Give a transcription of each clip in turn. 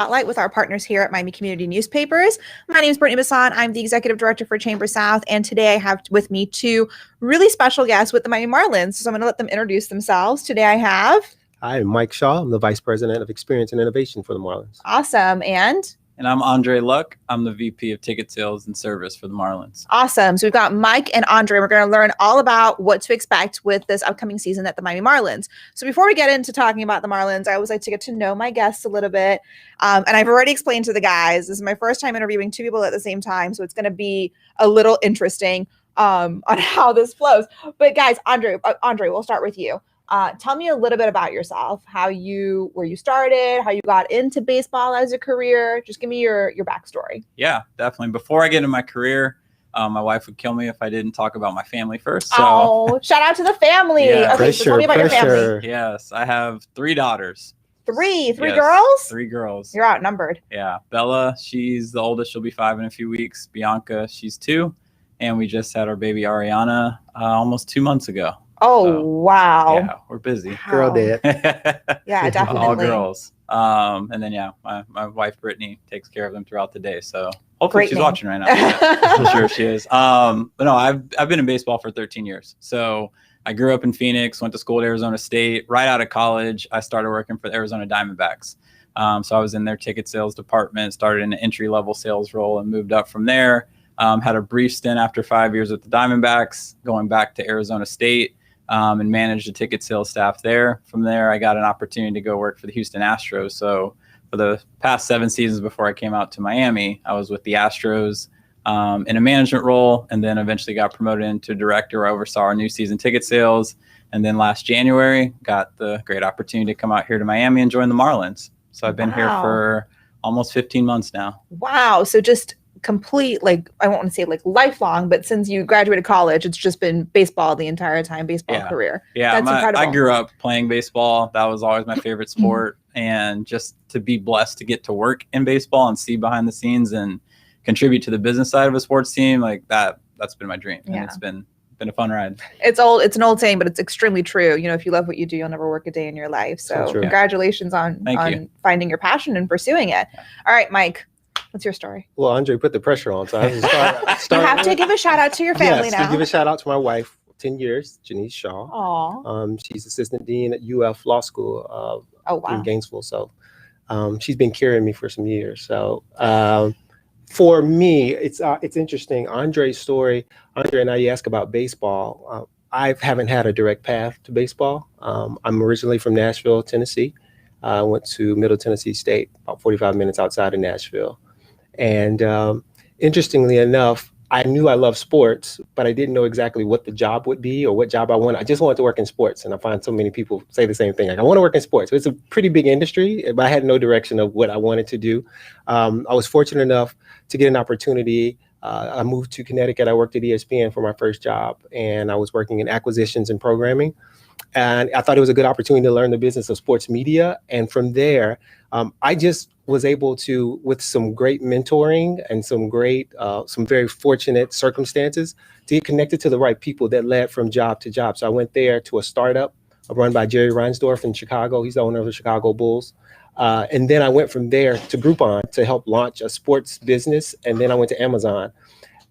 Spotlight with our partners here at Miami Community Newspapers. My name is Brittanie Bassant. I'm the Executive Director for Chamber South, and today I have with me two really special guests with the Miami Marlins. So I'm going to let them introduce themselves. Today I have... Hi, I'm Mike Shaw. I'm the Vice President of Experience and Innovation for the Marlins. Awesome. And I'm Andre Luck. I'm the VP of Ticket Sales and Service for the Marlins. Awesome. So we've got Mike and Andre. We're going to learn all about what to expect with this upcoming season at the Miami Marlins. So before we get into talking about the Marlins, I always like to get to know my guests a little bit. And I've already explained to the guys, this is my first time interviewing two people at the same time. So it's going to be a little interesting on how this flows. But guys, Andre, we'll start with you. Tell me a little bit about yourself, where you started, how you got into baseball as a career. Just give me your backstory. Yeah, definitely. Before I get into my career, my wife would kill me if I didn't talk about my family first. So. Shout out to the family. Yeah. Okay, so tell me about your family. Yes, I have 3 daughters. Three Yes, girls? 3 girls. You're outnumbered. Yeah. Bella, she's the oldest. She'll be 5 in a few weeks. Bianca, she's 2. And we just had our baby Ariana almost 2 months ago. Oh, so, wow. Yeah, we're busy. Girl dad. Yeah, definitely. All girls. And then, my wife, Brittnie, takes care of them throughout the day. So hopefully she's watching right now. I'm sure she is. But no, I've been in baseball for 13 years. So I grew up in Phoenix, went to school at Arizona State. Right out of college, I started working for the Arizona Diamondbacks. So I was in their ticket sales department, started in an entry-level sales role and moved up from there. Had a brief stint after 5 years with the Diamondbacks, going back to Arizona State. And managed the ticket sales staff there. From there, I got an opportunity to go work for the Houston Astros. So for the past 7 seasons before I came out to Miami, I was with the Astros in a management role, and then eventually got promoted into director, where I oversaw our new season ticket sales. And then last January, got the great opportunity to come out here to Miami and join the Marlins. So I've been here for almost 15 months now. Wow. So just complete, I won't want to say lifelong, but since you graduated college, it's just been baseball the entire time, career. Yeah, that's incredible. I grew up playing baseball. That was always my favorite sport. And just to be blessed to get to work in baseball and see behind the scenes and contribute to the business side of a sports team, that's been my dream. And it's been a fun ride. It's an old saying, but it's extremely true. If you love what you do, you'll never work a day in your life. So congratulations on finding your passion and pursuing it. Yeah. All right, Mike. What's your story? Well, Andre put the pressure on, so I have to start. You have to give a shout out to your family now. To give a shout out to my wife, 10 years, Janice Shaw. Aww. She's assistant dean at UF Law School in Gainesville. So she's been carrying me for some years. So for me, it's interesting. Andre's story. Andre and I, you ask about baseball. I haven't had a direct path to baseball. I'm originally from Nashville, Tennessee. I went to Middle Tennessee State, about 45 minutes outside of Nashville. And interestingly enough, I knew I loved sports, but I didn't know exactly what the job would be or what job I wanted. I just wanted to work in sports. And I find so many people say the same thing. I want to work in sports. It's a pretty big industry, but I had no direction of what I wanted to do. I was fortunate enough to get an opportunity. I moved to Connecticut. I worked at ESPN for my first job, and I was working in acquisitions and programming. And I thought it was a good opportunity to learn the business of sports media. And from there, I just was able to, with some great mentoring and some very fortunate circumstances, to get connected to the right people that led from job to job. So I went there to a startup run by Jerry Reinsdorf in Chicago. He's the owner of the Chicago Bulls. And then I went from there to Groupon to help launch a sports business. And then I went to Amazon.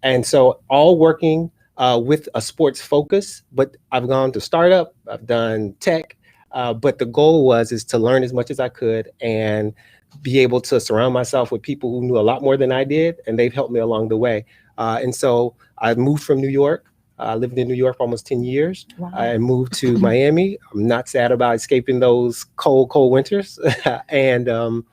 And so all working with a sports focus, but I've gone to startup, I've done tech, but the goal is to learn as much as I could and be able to surround myself with people who knew a lot more than I did, and they've helped me along the way. And so I moved from New York. I lived in New York for almost 10 years. Wow. I moved to Miami. I'm not sad about escaping those cold winters. And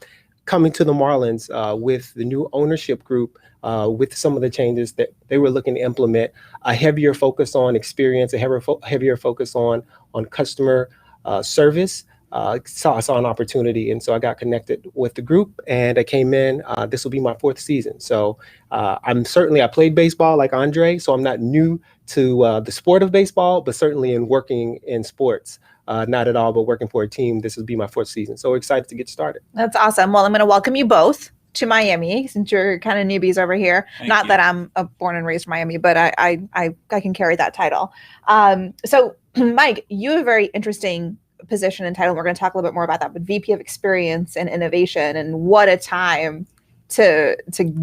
coming to the Marlins with the new ownership group, with some of the changes that they were looking to implement, a heavier focus on experience, a heavier focus on customer service. I saw an opportunity, and so I got connected with the group, and I came in. This will be my 4th season, so I played baseball like Andre, so I'm not new to the sport of baseball, but certainly in working in sports, not at all, but working for a team. This will be my 4th season, so excited to get started. That's awesome. Well, I'm going to welcome you both to Miami, since you're kind of newbies over here. Not you. That I'm born and raised in Miami, but I can carry that title. So Mike, you have a very interesting position and title. We're going to talk a little bit more about that, but VP of Experience and Innovation, and what a time to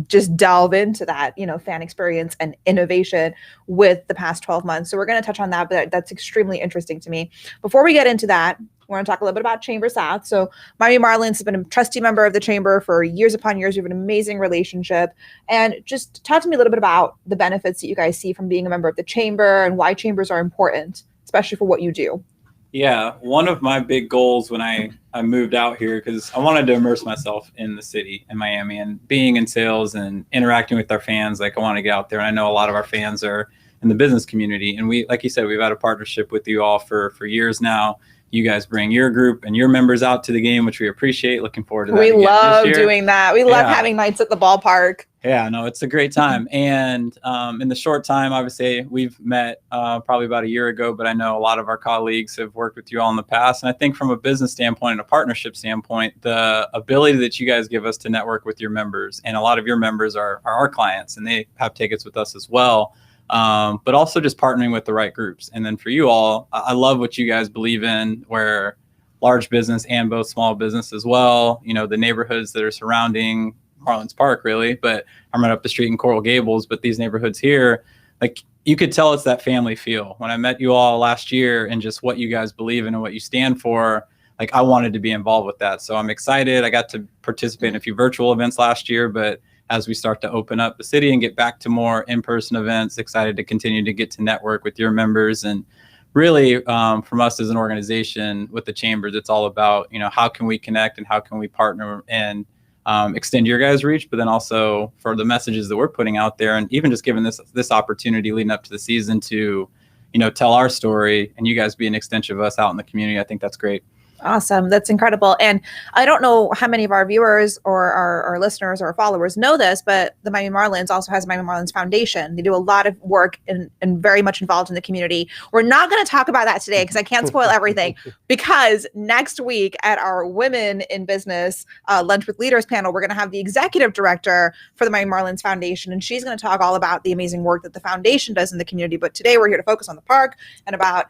just delve into that, fan experience and innovation with the past 12 months. So we're going to touch on that, but that's extremely interesting to me. Before we get into that, we're going to talk a little bit about Chamber South. So Miami Marlins has been a trustee member of the Chamber for years upon years. We have an amazing relationship. And just talk to me a little bit about the benefits that you guys see from being a member of the Chamber and why chambers are important, especially for what you do. Yeah, one of my big goals when I moved out here, because I wanted to immerse myself in the city in Miami, and being in sales and interacting with our fans, I want to get out there. And I know a lot of our fans are in the business community. And we, like you said, we've had a partnership with you all for years now. You guys bring your group and your members out to the game, which we appreciate. Looking forward to that. We love doing that. We love having nights at the ballpark. Yeah, no, it's a great time. And in the short time, obviously, we've met probably about a year ago, but I know a lot of our colleagues have worked with you all in the past. And I think from a business standpoint and a partnership standpoint, the ability that you guys give us to network with your members, and a lot of your members are our clients, and they have tickets with us as well. But also just partnering with the right groups. And then for you all, I love what you guys believe in, where large business and both small business as well, the neighborhoods that are surrounding Marlins Park, really, but I'm right up the street in Coral Gables, but these neighborhoods here, you could tell it's that family feel. When I met you all last year and just what you guys believe in and what you stand for, I wanted to be involved with that. So I'm excited. I got to participate in a few virtual events last year, but as we start to open up the city and get back to more in-person events, excited to continue to get to network with your members. And really, from us as an organization with the Chambers, it's all about, how can we connect and how can we partner and extend your guys' reach, but then also for the messages that we're putting out there, and even just giving this opportunity leading up to the season to, tell our story, and you guys be an extension of us out in the community. I think that's great. Awesome. That's incredible. And I don't know how many of our viewers or our listeners or followers know this, but the Miami Marlins also has Miami Marlins Foundation. They do a lot of work and very much involved in the community. We're not going to talk about that today because I can't spoil everything, because next week at our Women in Business Lunch with Leaders panel, we're going to have the executive director for the Miami Marlins Foundation, and she's going to talk all about the amazing work that the foundation does in the community. But today we're here to focus on the park and about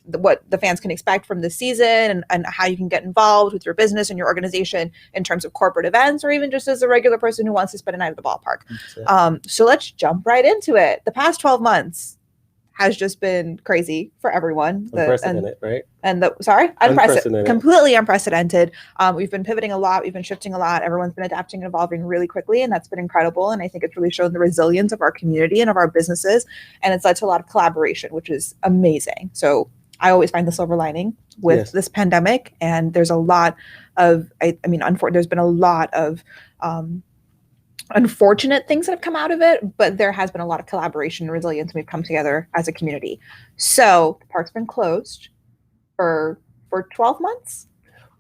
what the fans can expect from this season, and how you can get involved with your business and your organization in terms of corporate events, or even just as a regular person who wants to spend a night at the ballpark. So let's jump right into it. The past 12 months has just been crazy for everyone. Unprecedented, right? Unprecedented. Completely unprecedented. We've been pivoting a lot. We've been shifting a lot. Everyone's been adapting and evolving really quickly, and that's been incredible. And I think it's really shown the resilience of our community and of our businesses, and it's led to a lot of collaboration, which is amazing. So I always find the silver lining with this pandemic, and there's a lot of, there's been a lot of unfortunate things that have come out of it, but there has been a lot of collaboration and resilience, and we've come together as a community. So the park's been closed for 12 months.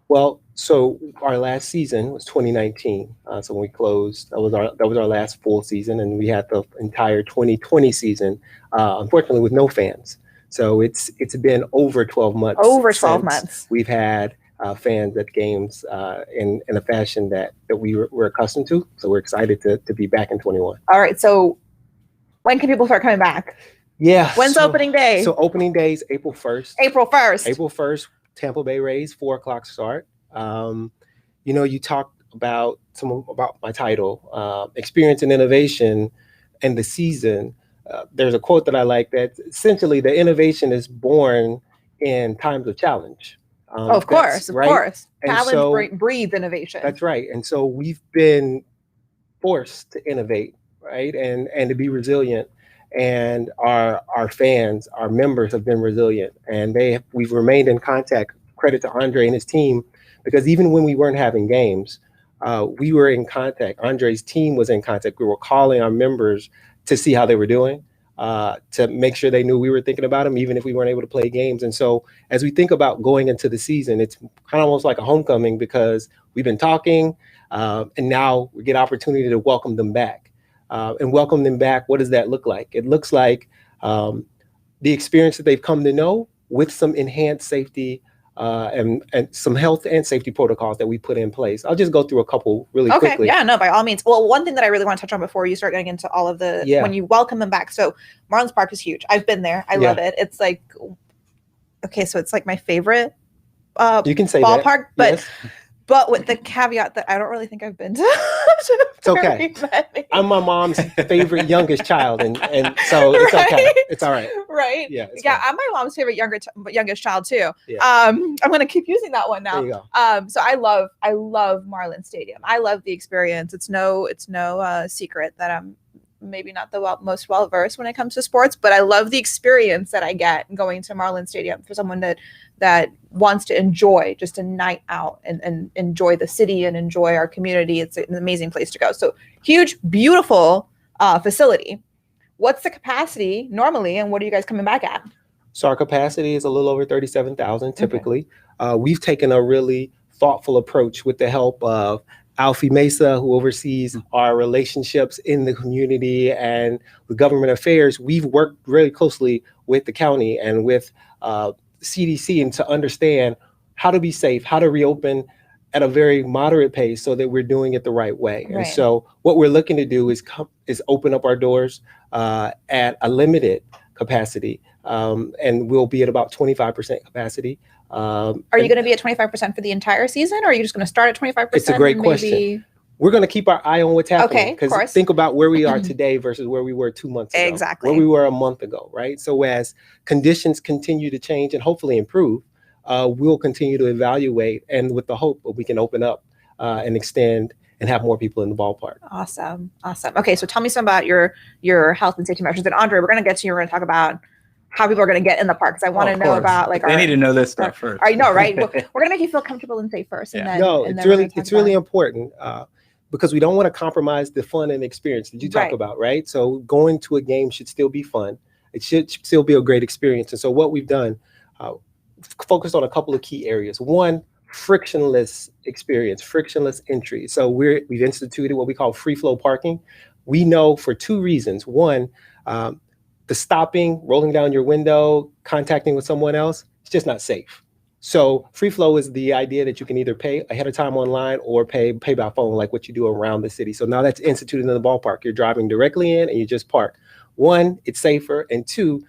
Well, so our last season was 2019. So when we closed, that was our last full season, and we had the entire 2020 season, unfortunately, with no fans. So it's been over 12 months. Over 12 months. We've had fans at games in a fashion that we were accustomed to. So we're excited to be back in 21. All right. So when can people start coming back? Yeah. When's opening day? So opening day is April 1st. April 1st. April 1st, Tampa Bay Rays, 4:00 start. You talked about about my title, experience and innovation, and the season. There's a quote that I like that essentially the innovation is born in times of challenge. Of course. Challenge breeds innovation. That's right. And so we've been forced to innovate, right? And to be resilient. And our fans, our members have been resilient, and we've remained in contact. Credit to Andre and his team, because even when we weren't having games, we were in contact. Andre's team was in contact. We were calling our members to see how they were doing, to make sure they knew we were thinking about them, even if we weren't able to play games. And so as we think about going into the season, it's kind of almost like a homecoming, because we've been talking, and now we get opportunity to welcome them back. And welcome them back, what does that look like? It looks like the experience that they've come to know, with some enhanced safety and some health and safety protocols that we put in place. I'll just go through a couple really quickly. Yeah, no, by all means. Well, one thing that I really want to touch on before you start getting into all of when you welcome them back. So Marlins Park is huge. I've been there. I love it. It's like, okay, so it's like my favorite you can say ballpark, that. but with the caveat that I don't really think I've been to. It's okay. Many. I'm my mom's favorite youngest child, and so it's okay. It's all right. Right. Yeah. Yeah. I'm my mom's favorite youngest child too. Yeah. I'm gonna keep using that one now. There you go. So I love Marlins Stadium. I love the experience. It's no secret that I'm maybe not the most well versed when it comes to sports, but I love the experience that I get going to Marlins Stadium for someone that wants to enjoy just a night out and enjoy the city and enjoy our community. It's an amazing place to go. So huge, beautiful facility. What's the capacity normally, and what are you guys coming back at? So our capacity is a little over 37,000 typically. Okay. We've taken a really thoughtful approach with the help of Alfie Mesa, who oversees our relationships in the community and with government affairs. We've worked really closely with the county and with CDC and to understand how to be safe, how to reopen at a very moderate pace so that we're doing it the right way. Right. And so what we're looking to do is open up our doors at a limited capacity, and we'll be at about 25% capacity. Are you going to be at 25% for the entire season, or are you just going to start at 25%? It's a great question. We're going to keep our eye on what's happening. Okay, of course. Think about where we are today versus where we were 2 months ago. Exactly. Where we were a month ago, right? So as conditions continue to change and hopefully improve, we'll continue to evaluate, and with the hope that we can open up and extend and have more people in the ballpark. Awesome. Okay, so tell me some about your health and safety measures. And Andre, we're going to get to you. We're going to talk about how people are going to get in the park, because I want to know about they need to know this stuff first. I know, right? We're going to make you feel comfortable and safe first. And then, it's really important because we don't want to compromise the fun and experience that you talk about, right? So going to a game should still be fun. It should still be a great experience. And so what we've done, focused on a couple of key areas. One, frictionless experience, frictionless entry. So we've instituted what we call free flow parking. We know for two reasons. One, the stopping, rolling down your window, contacting with someone else, it's just not safe. So free flow is the idea that you can either pay ahead of time online or pay by phone, like what you do around the city. So now that's instituted in the ballpark. You're driving directly in and you just park. One, it's safer. And two,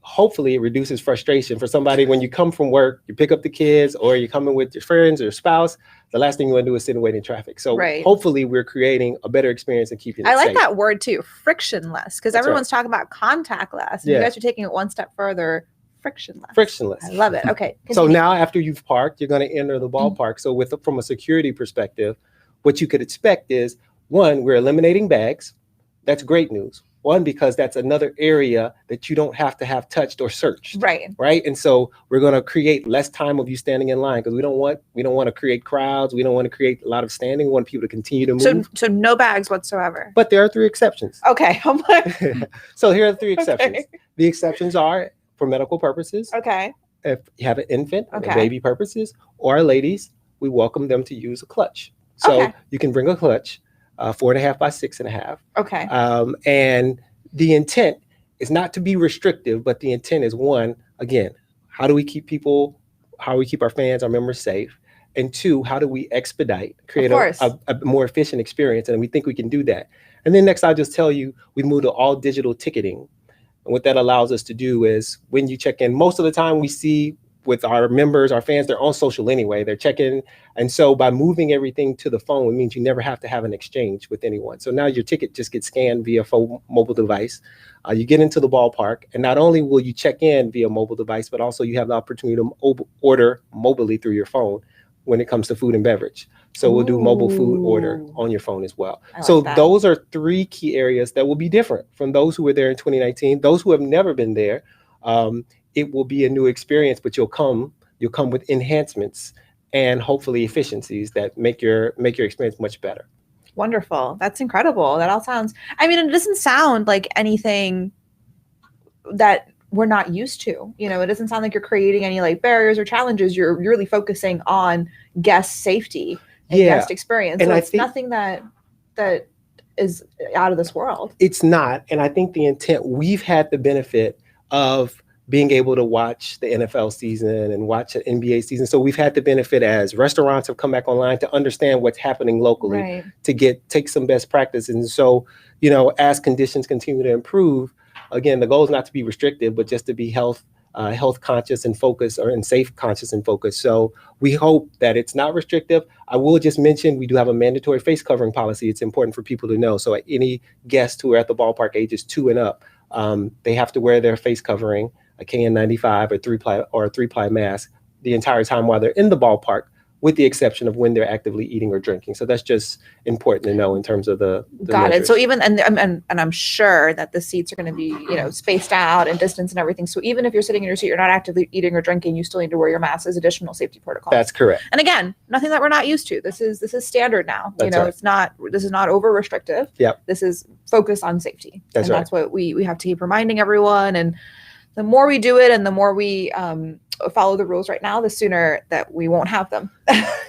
hopefully it reduces frustration for somebody when you come from work, you pick up the kids, or you're coming with your friends or your spouse. The last thing you want to do is sit and wait in traffic. So hopefully we're creating a better experience and keeping it safe. I like that word too, frictionless, because everyone's talking about contactless. And you guys are taking it one step further, frictionless. Frictionless. I love it. Okay. So now after you've parked, you're going to enter the ballpark. So from a security perspective, what you could expect is, one, we're eliminating bags. That's great news. One, because that's another area that you don't have to have touched or searched. Right. And so we're going to create less time of you standing in line, because we don't want to create crowds. We don't want to create a lot of standing. We want people to continue to move. So no bags whatsoever. But there are 3 exceptions. Okay. So here are 3 exceptions. Okay. The exceptions are for medical purposes. Okay. If you have an infant, baby purposes, or ladies, we welcome them to use a clutch. So you can bring a clutch. 4.5 by 6.5. Okay. And the intent is not to be restrictive, but the intent is, one, again, how do we keep our fans, our members safe? And two, how do we create a more efficient experience? And we think we can do that. And then next, I'll just tell you, we moved to all digital ticketing. And what that allows us to do is, when you check in, most of the time we see with our members, our fans, they're on social anyway, they're checking. And so by moving everything to the phone, it means you never have to have an exchange with anyone. So now your ticket just gets scanned via mobile device. You get into the ballpark, and not only will you check in via mobile device, but also you have the opportunity to order mobilely through your phone when it comes to food and beverage. So we'll do mobile food order on your phone as well. So those are 3 key areas that will be different from those who were there in 2019. Those who have never been there, it will be a new experience, but you'll come with enhancements and hopefully efficiencies that make your experience much better. Wonderful. That's incredible. That all sounds, it doesn't sound like anything that we're not used to. It doesn't sound like you're creating any like barriers or challenges. You're really focusing on guest safety and guest experience. And so it's nothing that is out of this world. It's not. And I think the intent, we've had the benefit of being able to watch the NFL season and watch an NBA season. So we've had the benefit, as restaurants have come back online, to understand what's happening locally, to take some best practice. And so, as conditions continue to improve, again, the goal is not to be restrictive, but just to be health health conscious and focused, and safe, conscious, and focused. So we hope that it's not restrictive. I will just mention we do have a mandatory face covering policy. It's important for people to know. So any guests who are at the ballpark ages 2 and up, they have to wear their face covering, a KN95 or a 3-ply mask the entire time while they're in the ballpark, with the exception of when they're actively eating or drinking. So that's just important to know in terms of the Got measures. it. So even, and I'm sure that the seats are going to be, spaced out and distance and everything. So even if you're sitting in your seat, you're not actively eating or drinking, you still need to wear your mask as additional safety protocol. That's correct. And again, nothing that we're not used to. This is standard now. That's right. This is not over restrictive. Yep. This is focused on safety. That's and right. That's what we have to keep reminding everyone. And the more we do it and the more we follow the rules right now, the sooner that we won't have them.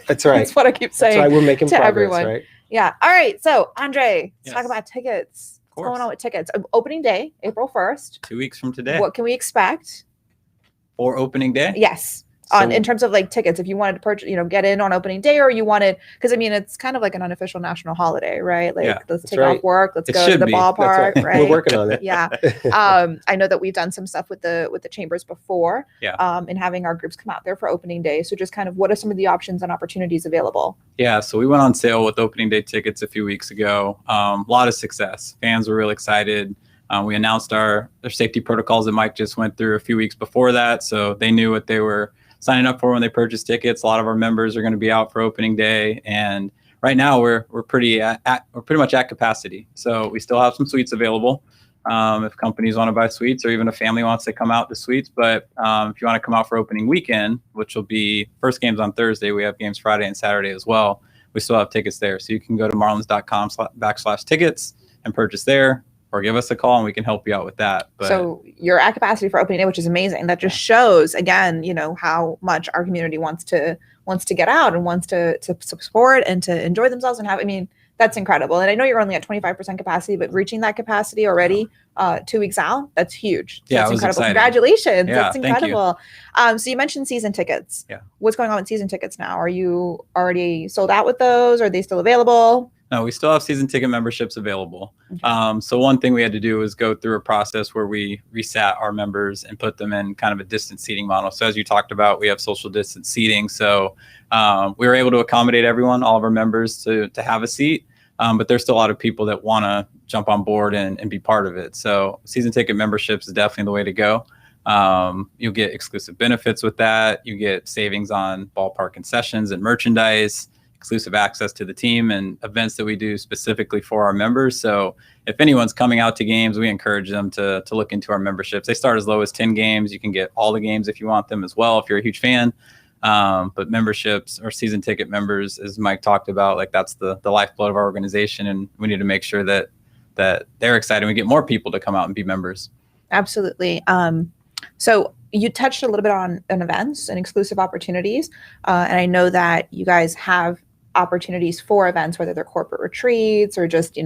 That's right. That's what I keep saying. That's right. We're making to progress, everyone. right? Yeah. All right. So Andre, let's Yes. talk about tickets. Of course. What's going on with tickets? Opening day, April 1st. 2 weeks from today. What can we expect? For opening day? Yes. In terms of like tickets, if you wanted to purchase, get in on opening day, or you wanted, because it's kind of like an unofficial national holiday, right? Like, let's take off work, let's go to the ballpark, right? We're working on it. Yeah. I know that we've done some stuff with the chambers before, and having our groups come out there for opening day. So just kind of, what are some of the options and opportunities available? Yeah, so we went on sale with opening day tickets a few weeks ago. A lot of success. Fans were real excited. We announced our safety protocols that Mike just went through a few weeks before that, so they knew what they were signing up for when they purchased tickets. A lot of our members are going to be out for opening day, and right now we're pretty much at capacity. So we still have some suites available if companies want to buy suites, or even a family wants to come out to suites. But if you want to come out for opening weekend, which will be first games on Thursday, we have games Friday and Saturday as well. We still have tickets there, so you can go to marlins.com/tickets and purchase there, or give us a call and we can help you out with that. But so you're at capacity for opening day, which is amazing. That just shows, again, how much our community wants to get out and wants to support and to enjoy themselves and have, that's incredible. And I know you're only at 25% capacity, but reaching that capacity already 2 weeks out, that's huge. Yeah, that's it was incredible. exciting. Congratulations. Yeah, that's incredible. So you mentioned season tickets. Yeah. What's going on with season tickets now? Are you already sold out with those? Are they still available? No, we still have season ticket memberships available. Okay. So one thing we had to do was go through a process where we resat our members and put them in kind of a distance seating model. So as you talked about, we have social distance seating. So we were able to accommodate everyone, all of our members, to have a seat. But there's still a lot of people that want to jump on board and be part of it. So season ticket memberships is definitely the way to go. You'll get exclusive benefits with that. You get savings on ballpark concessions and merchandise, exclusive access to the team and events that we do specifically for our members. So if anyone's coming out to games, we encourage them to look into our memberships. They start as low as 10 games. You can get all the games if you want them as well, if you're a huge fan. But memberships or season ticket members, as Mike talked about, like that's the lifeblood of our organization. And we need to make sure that they're excited. We get more people to come out and be members. Absolutely. So you touched a little bit on events and exclusive opportunities. And I know that you guys have opportunities for events, whether they're corporate retreats or just,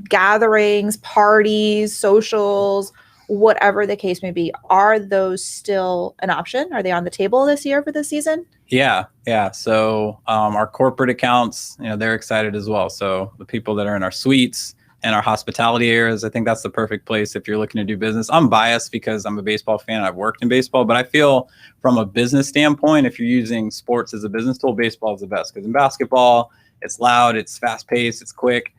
gatherings, parties, socials, whatever the case may be. Are those still an option? Are they on the table this year for this season? Yeah. So our corporate accounts, they're excited as well. So the people that are in our suites and our hospitality areas, I think that's the perfect place if you're looking to do business. I'm biased because I'm a baseball fan. I've worked in baseball, but I feel from a business standpoint, if you're using sports as a business tool, baseball is the best. Because in basketball, it's loud, it's fast paced, it's quick.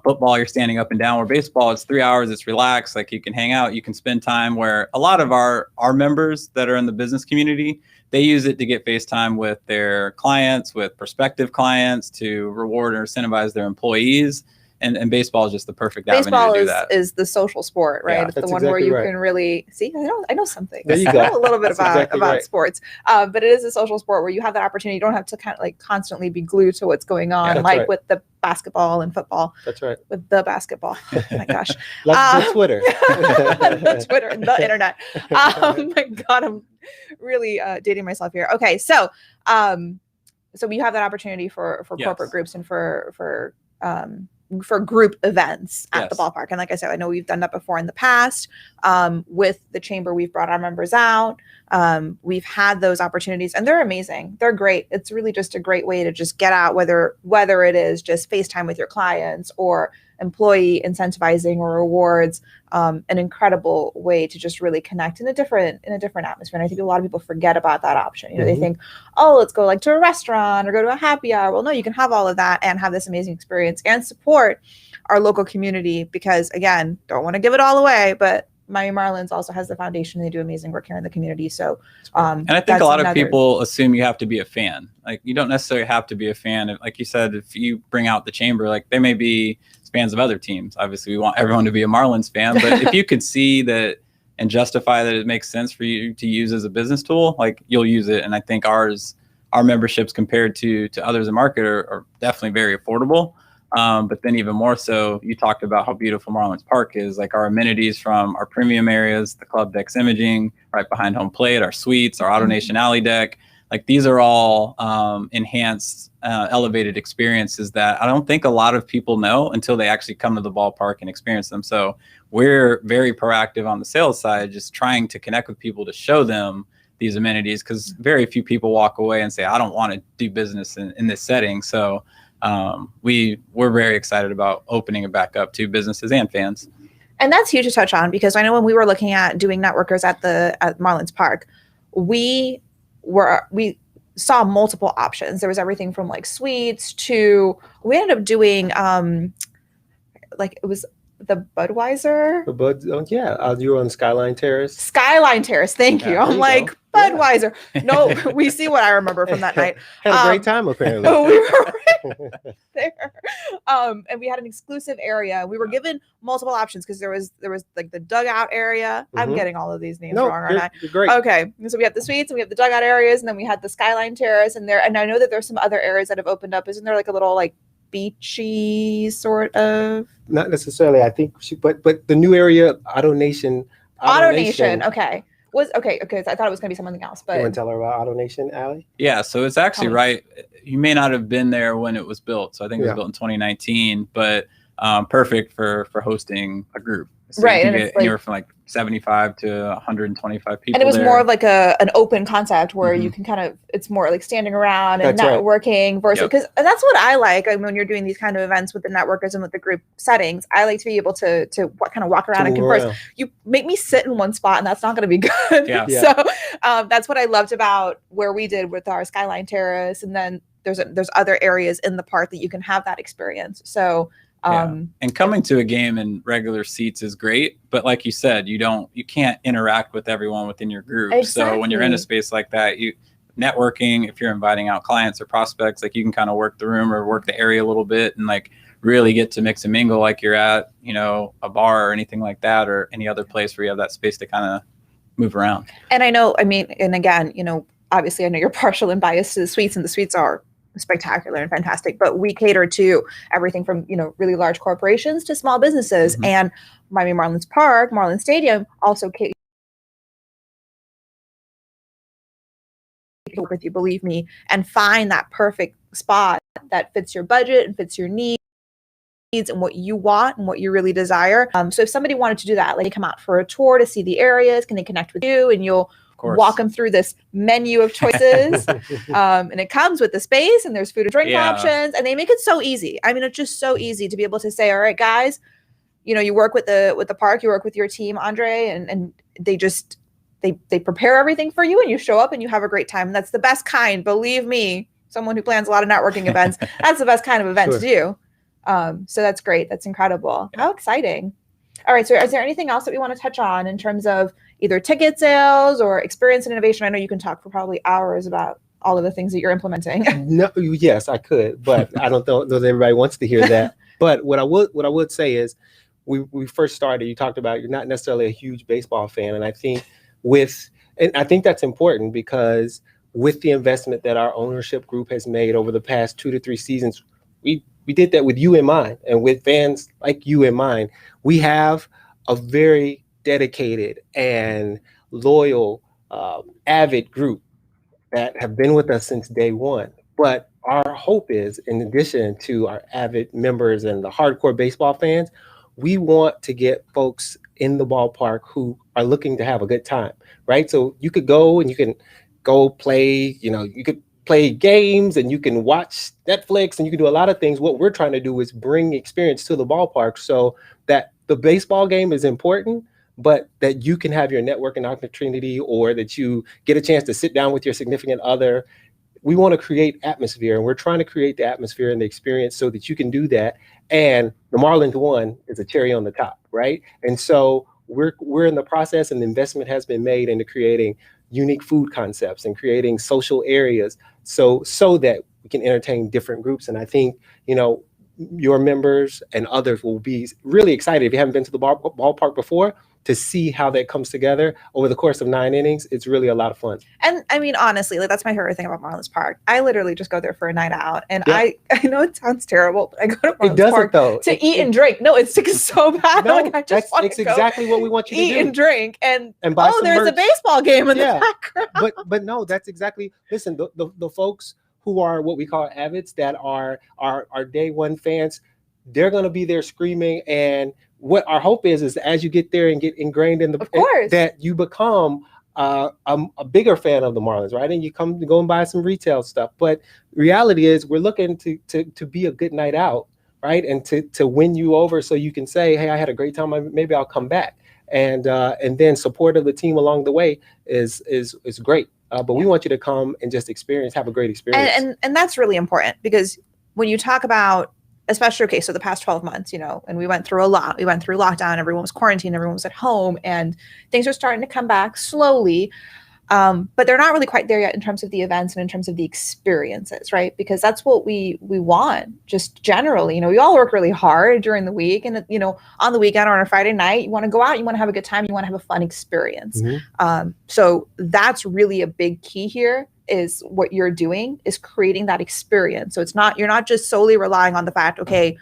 Football, you're standing up and down. Where baseball, it's 3 hours, it's relaxed. Like you can hang out, you can spend time. Where a lot of our members that are in the business community, they use it to get face time with their clients, with prospective clients, to reward or incentivize their employees. And baseball is just the perfect avenue to do that. Baseball is the social sport, right? Yeah, it's the one where you can really see. I know something. There you I go. know a little bit about right. sports, but it is a social sport where you have that opportunity. You don't have to kind of like constantly be glued to what's going on, with the basketball and football. That's right. With the basketball. Oh my gosh. Like the Twitter. The Twitter, the internet. Oh my God, I'm really dating myself here. Okay, so you have that opportunity for corporate groups and for group events at the ballpark. And like I said, I know we've done that before in the past. With the chamber, we've brought our members out. we've had those opportunities, and they're amazing. They're great. It's really just a great way to just get out, whether it is just FaceTime with your clients or employee incentivizing or rewards, an incredible way to just really connect in a different atmosphere. And I think a lot of people forget about that option. They think, oh, let's go like to a restaurant or go to a happy hour. Well, no, you can have all of that and have this amazing experience and support our local community, because again, don't want to give it all away, but Miami Marlins also has the foundation. They do amazing work here in the community. So, and I think a lot of people assume you have to be a fan. Like, you don't necessarily have to be a fan. Like you said, if you bring out the chamber, like they may be fans of other teams. Obviously, we want everyone to be a Marlins fan, but if you could see that and justify that it makes sense for you to use as a business tool, like, you'll use it. And I think our memberships compared to others in market are definitely very affordable. But then even more so, you talked about how beautiful Marlins Park is. Like, our amenities from our premium areas, the club deck's imaging right behind home plate, our suites, our AutoNation alley deck. Like, these are all enhanced, elevated experiences that I don't think a lot of people know until they actually come to the ballpark and experience them. So we're very proactive on the sales side, just trying to connect with people to show them these amenities, because very few people walk away and say, I don't want to do business in this setting. So we're very excited about opening it back up to businesses and fans. And that's huge to touch on, because I know when we were looking at doing networkers at Marlins Park, we saw multiple options. There was everything from like suites to, we ended up doing like, it was the Budweiser. You were on Skyline Terrace. Skyline Terrace, thank you. I'm like, Budweiser. Yeah. No, we see what I remember from that night. Had a great time, apparently. We were right there. And we had an exclusive area. We were given multiple options, because there was like the dugout area. I'm getting all of these names wrong, aren't I? You're great. Okay. So we have the suites and we have the dugout areas, and then we had the Skyline Terrace in there. And I know that there's some other areas that have opened up. Isn't there like a little like beachy sort of? Not necessarily, I think, but the new area, AutoNation. Okay. Okay. I thought it was going to be something else, but you want to tell her about AutoNation alley? Yeah, so it's actually right. You may not have been there when it was built. So I think it was built in 2019, but perfect for hosting a group. So right, you can get anywhere from like 75 to 125 people. And it was more of like an open concept where you can kind of, it's more like standing around and networking versus, because that's what I like. I mean, when you're doing these kind of events with the networkers and with the group settings, I like to be able to kind of walk around and converse. You make me sit in one spot, and that's not going to be good. Yeah. So that's what I loved about where we did with our Skyline Terrace. And then there's other areas in the park that you can have that experience. So and coming to a game in regular seats is great, but like you said, you can't interact with everyone within your group. Exactly. So when you're in a space like that, networking, if you're inviting out clients or prospects, like, you can kind of work the room or work the area a little bit and like really get to mix and mingle like you're at, a bar or anything like that, or any other place where you have that space to kind of move around. And and again, obviously I know you're partial and biased to the suites, and the suites are spectacular and fantastic, but we cater to everything from really large corporations to small businesses. And Miami Marlins Park, Marlins Stadium also caters with you, believe me, and find that perfect spot that fits your budget and fits your needs and what you want and what you really desire. So if somebody wanted to do that, like, they come out for a tour to see the areas, can they connect with you, and you'll walk them through this menu of choices. And it comes with the space, and there's food and drink options, and they make it so easy. I mean, it's just so easy to be able to say, all right, guys, you work with the park, you work with your team, Andre, and they just, they prepare everything for you, and you show up and you have a great time. And that's the best kind, believe me, someone who plans a lot of networking events, that's the best kind of event to do. So that's great. That's incredible. How exciting. All right. So is there anything else that we want to touch on in terms of either ticket sales or experience and innovation? I know you can talk for probably hours about all of the things that you're implementing. No, yes, I could, but I don't know that everybody wants to hear that. But what I would say is, we first started, you talked about you're not necessarily a huge baseball fan. And I think I think that's important, because with the investment that our ownership group has made over the past 2 to 3 seasons, we did that with you in mind, and with fans like you in mind. We have a very dedicated and loyal, avid group that have been with us since day one. But our hope is, in addition to our avid members and the hardcore baseball fans, we want to get folks in the ballpark who are looking to have a good time, right? So you could go and you can go play, you could play games and you can watch Netflix and you can do a lot of things. What we're trying to do is bring experience to the ballpark so that the baseball game is important, but that you can have your networking opportunity or that you get a chance to sit down with your significant other. We want to create atmosphere, and we're trying to create the atmosphere and the experience so that you can do that. And the Marlins one is a cherry on the top, right? And so we're in the process, and the investment has been made into creating unique food concepts and creating social areas so that we can entertain different groups. And I think, your members and others will be really excited if you haven't been to the ballpark before to see how that comes together over the course of 9 innings. It's really a lot of fun. And I mean, honestly, that's my favorite thing about Marlins Park. I literally just go there for a night out. And I know it sounds terrible, but I go to Marlins Park to eat and drink. No, it's so bad. No, I just want to exactly what we want you to do. Eat and drink. And buy there's a baseball game in the background. But no, that's exactly, listen, the folks who are what we call avids, that are day one fans, they're going to be there screaming. And what our hope is as you get there and get ingrained in that you become a bigger fan of the Marlins, right? And you go and buy some retail stuff. But reality is we're looking to be a good night out, right? And to win you over so you can say, hey, I had a great time. Maybe I'll come back. And then support of the team along the way is great. But we want you to come and just have a great experience. And that's really important, because when you talk about, especially, so the past 12 months, and we went through a lot. We went through lockdown, everyone was quarantined, everyone was at home, and things are starting to come back slowly. But they're not really quite there yet in terms of the events and in terms of the experiences, right? Because that's what we want, just generally. We all work really hard during the week, and on the weekend or on a Friday night, you want to go out, you want to have a good time, you want to have a fun experience. Mm-hmm. So that's really a big key here, is what you're doing is creating that experience. So you're not just solely relying on the fact, okay,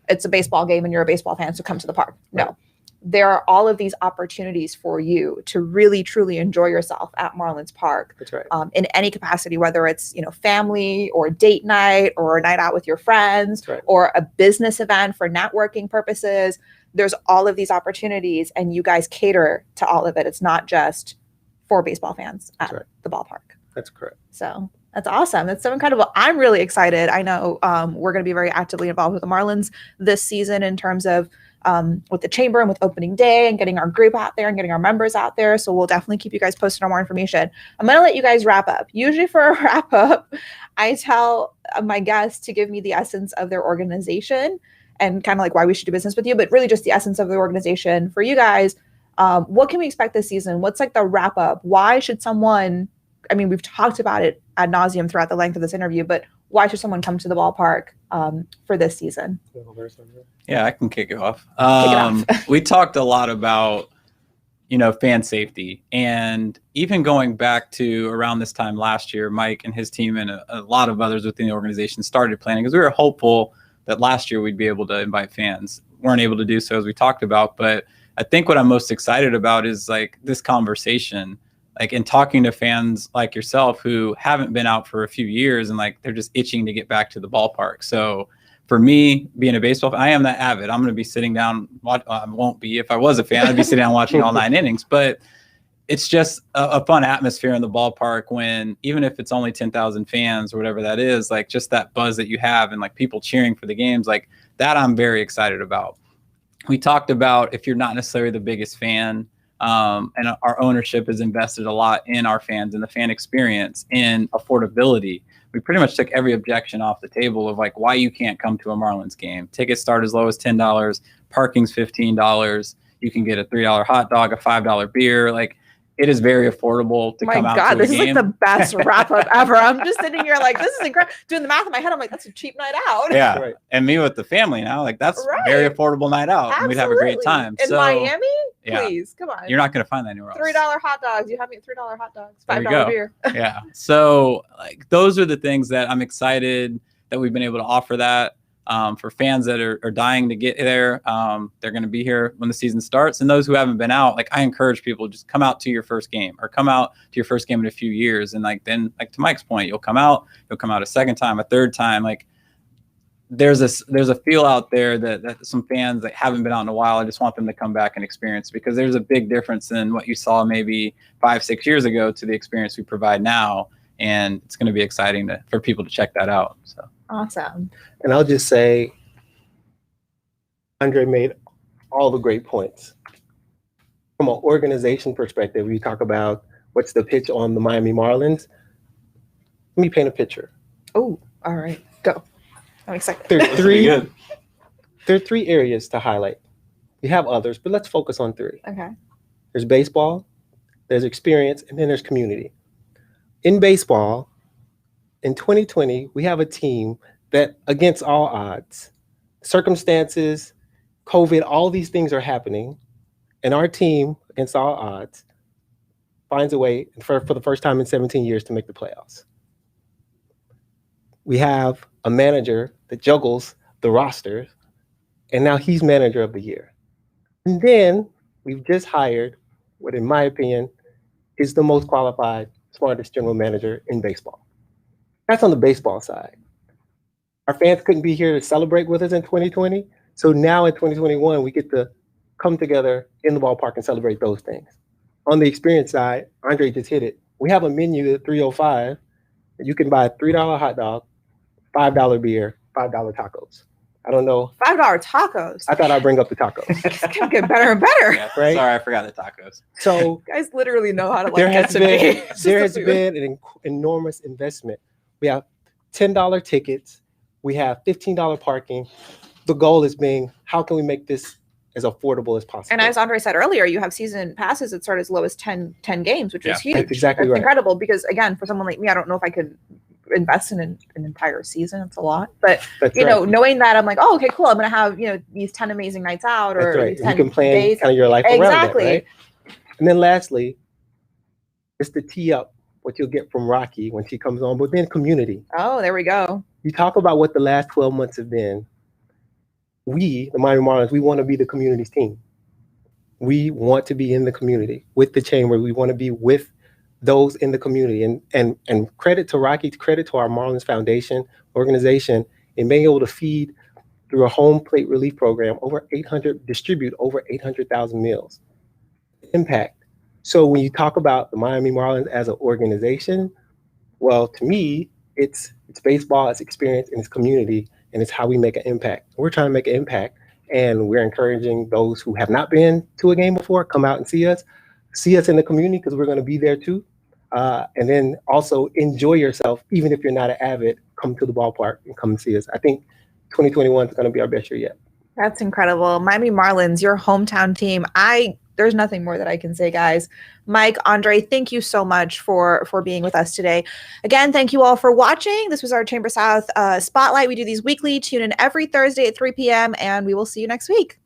it's a baseball game and you're a baseball fan, so come to the park. No. Right. There are all of these opportunities for you to really, truly enjoy yourself at Marlins Park. That's right. In any capacity, whether it's, family or date night or a night out with your friends, right, or a business event for networking purposes. There's all of these opportunities, and you guys cater to all of it. It's not just for baseball fans at the ballpark. That's correct. So that's awesome. That's so incredible. I'm really excited. I know we're going to be very actively involved with the Marlins this season in terms of with the chamber and with opening day and getting our group out there and getting our members out there. So we'll definitely keep you guys posted on more information. I'm going to let you guys wrap up. Usually for a wrap up, I tell my guests to give me the essence of their organization and kind of like why we should do business with you, but really just the essence of the organization for you guys. What can we expect this season? What's like the wrap up? Why should someone, we've talked about it ad nauseum throughout the length of this interview, but why should someone come to the ballpark for this season? Yeah, I can kick it off. We talked a lot about, fan safety, and even going back to around this time last year, Mike and his team and a lot of others within the organization started planning, because we were hopeful that last year we'd be able to invite fans. Weren't able to do so, as we talked about, but I think what I'm most excited about is like this conversation, like in talking to fans like yourself who haven't been out for a few years and like they're just itching to get back to the ballpark. So for me, being a baseball fan, I am that avid. I'm going to be sitting down. I won't be. If I was a fan, I'd be sitting down watching all 9 innings. But it's just a fun atmosphere in the ballpark when, even if it's only 10,000 fans or whatever that is, like just that buzz that you have and like people cheering for the games, like that I'm very excited about. We talked about if you're not necessarily the biggest fan, and our ownership has invested a lot in our fans and the fan experience, in affordability. We pretty much took every objection off the table of like why you can't come to a Marlins game. Tickets start as low as $10, parking's $15. You can get a $3 hot dog, a $5 beer. Like, it is very affordable to come out to a game. This is like the best wrap up ever. I'm just sitting here like, this is incredible. Doing the math in my head, I'm like, that's a cheap night out. Yeah. Right. And me with the family now, like that's very affordable night out. Absolutely. And we'd have a great time. In Miami? Yeah. Please, come on. You're not going to find that anywhere else. $3 hot dogs. You have me at $3 hot dogs. $5 beer. Yeah. So like those are the things that I'm excited that we've been able to offer that. For fans that are dying to get there, they're going to be here when the season starts. And those who haven't been out, like I encourage people, just come out to your first game or come out to your first game in a few years. And like, then like to Mike's point, you'll come out a second time, a third time. Like there's a feel out there that some fans that haven't been out in a while, I just want them to come back and experience, because there's a big difference in what you saw maybe 5-6 years ago to the experience we provide now. And it's going to be exciting for people to check that out. So awesome. And I'll just say, Andre made all the great points. From an organization perspective, we talk about what's the pitch on the Miami Marlins. Let me paint a picture. Oh, all right, go. I'm excited. There are three areas to highlight. We have others, but let's focus on three. Okay. There's baseball, there's experience, and then there's community. In baseball, in 2020, we have a team that, against all odds, circumstances, COVID, all these things are happening, and our team, against all odds, finds a way for the first time in 17 years to make the playoffs. We have a manager that juggles the roster, and now he's manager of the year. And then we've just hired what, in my opinion, is the most qualified, smartest general manager in baseball. That's on the baseball side. Our fans couldn't be here to celebrate with us in 2020. So now in 2021, we get to come together in the ballpark and celebrate those things. On the experience side, Andre just hit it. We have a menu at 305. You can buy a $3 hot dog, $5 beer, $5 tacos. I don't know. $5 tacos. I thought I'd bring up the tacos. It's gonna get better and better. Yeah, right? Sorry, I forgot the tacos. So you guys literally know how to there get has to been me. there has been an enormous investment. We have $10 tickets. We have $15 parking. The goal is being, how can we make this as affordable as possible? And as Andre said earlier, you have season passes that start as low as 10 games, which is huge. That's exactly right. Incredible, because again, for someone like me, I don't know if I could invest in an entire season. It's a lot, but you know, knowing that, I'm like, oh, okay, cool. I'm gonna have, you know, these 10 amazing nights out, or right. these 10 you can plan days. kind of your life around exactly. that, right? And then lastly, just to tee up what you'll get from Rocky when she comes on, but then community. Oh, there we go. You talk about what the last 12 months have been. We, the Miami Marlins, we want to be the community's team. We want to be in the community with the chamber. We want to be with those in the community. And credit to Rocky, credit to our Marlins Foundation organization in being able to feed through a home plate relief program distribute over 800,000 meals. Impact. So when you talk about the Miami Marlins as an organization, well, to me, it's baseball, it's experience, and it's community, and it's how we make an impact. We're trying to make an impact, and we're encouraging those who have not been to a game before, come out and see us in the community, because we're going to be there too. And then also enjoy yourself, even if you're not an avid, come to the ballpark and come and see us. I think 2021 is going to be our best year yet. That's incredible. Miami Marlins, your hometown team. There's nothing more that I can say, guys. Mike, Andre, thank you so much for being with us today. Again, thank you all for watching. This was our Chamber South Spotlight. We do these weekly. Tune in every Thursday at 3 p.m. and we will see you next week.